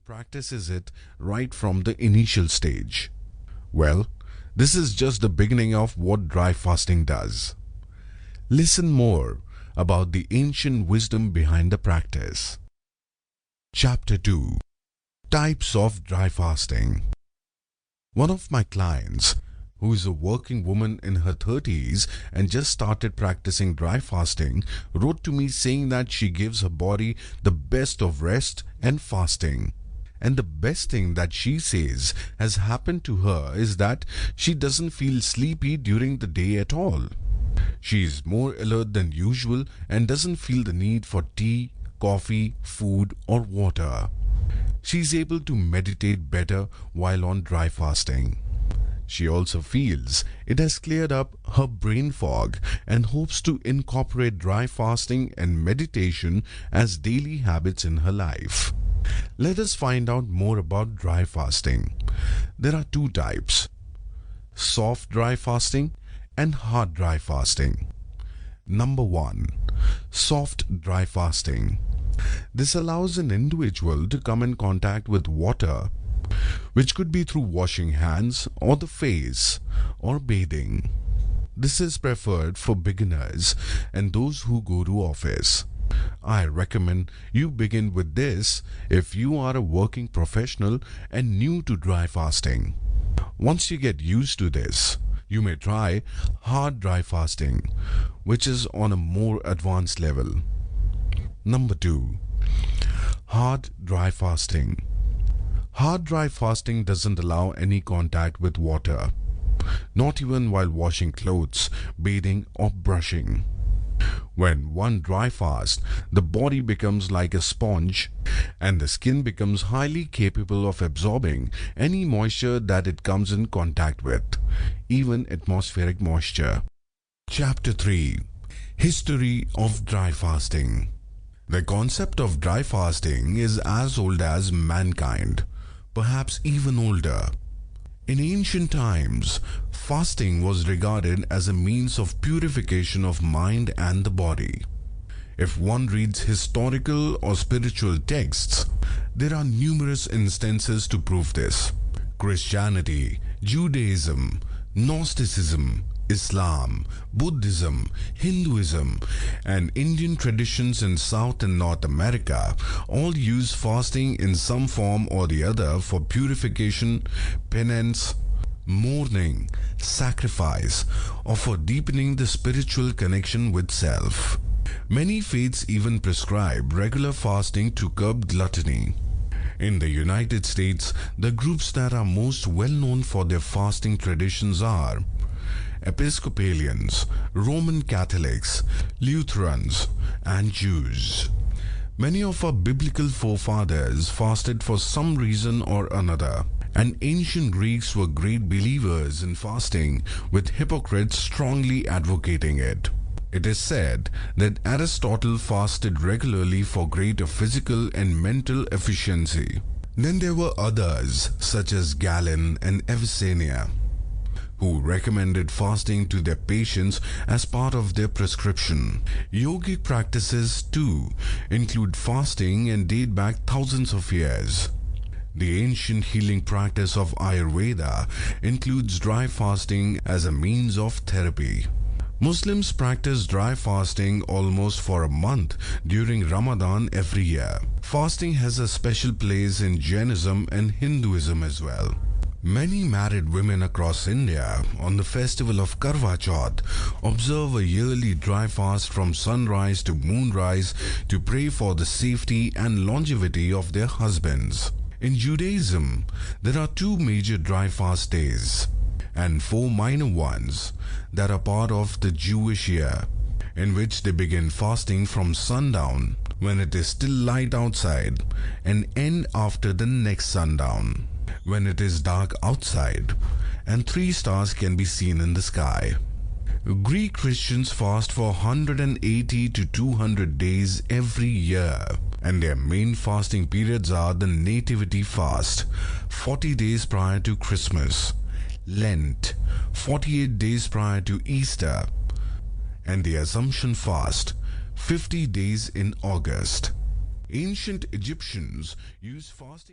practices it right from the initial stage. Well, this is just the beginning of what dry fasting does. Listen more about the ancient wisdom behind the practice. Chapter 2: Types of Dry Fasting. One of my clients, who is a working woman in her 30s and just started practicing dry fasting, wrote to me saying that she gives her body the best of rest and fasting. And the best thing that she says has happened to her is that she doesn't feel sleepy during the day at all. She is more alert than usual and doesn't feel the need for tea, coffee, food, or water. She is able to meditate better while on dry fasting. She also feels it has cleared up her brain fog and hopes to incorporate dry fasting and meditation as daily habits in her life. Let us find out more about dry fasting. There are two types: soft dry fasting and hard dry fasting. Number 1. Soft dry fasting. This allows an individual to come in contact with water, which could be through washing hands or the face or bathing. This is preferred for beginners and those who go to office. I recommend you begin with this if you are a working professional and new to dry fasting. Once you get used to this, you may try hard dry fasting, which is on a more advanced level. Number 2. Hard dry fasting. Hard dry fasting doesn't allow any contact with water, not even while washing clothes, bathing, or brushing. When one dry fast, the body becomes like a sponge and the skin becomes highly capable of absorbing any moisture that it comes in contact with, even atmospheric moisture. Chapter 3: History of Dry Fasting. The concept of dry fasting is as old as mankind, perhaps even older. In ancient times, fasting was regarded as a means of purification of mind and the body. If one reads historical or spiritual texts, there are numerous instances to prove this. Christianity, Judaism, Gnosticism, Islam, Buddhism, Hinduism, and Indian traditions in South and North America all use fasting in some form or the other for purification, penance, mourning, sacrifice, or for deepening the spiritual connection with self. Many faiths even prescribe regular fasting to curb gluttony. In the United States, the groups that are most well known for their fasting traditions are Episcopalians, Roman Catholics, Lutherans, and Jews. Many of our biblical forefathers fasted for some reason or another, and ancient Greeks were great believers in fasting, with Hippocrates strongly advocating it. It is said that Aristotle fasted regularly for greater physical and mental efficiency. Then there were others, such as Galen and Avicenna, who recommended fasting to their patients as part of their prescription. Yogic practices, too, include fasting and date back thousands of years. The ancient healing practice of Ayurveda includes dry fasting as a means of therapy. Muslims practice dry fasting almost for a month during Ramadan every year. Fasting has a special place in Jainism and Hinduism as well. Many married women across India on the festival of Karwa Chauth observe a yearly dry fast from sunrise to moonrise to pray for the safety and longevity of their husbands. In Judaism, there are 2 major dry fast days and 4 minor ones that are part of the Jewish year, in which they begin fasting from sundown when it is still light outside and end after the next sundown when it is dark outside and 3 stars can be seen in the sky. Greek Christians fast for 180 to 200 days every year, and their main fasting periods are the Nativity fast, 40 days prior to Christmas, Lent, 48 days prior to Easter, and the Assumption fast, 50 days in August. Ancient Egyptians used fasting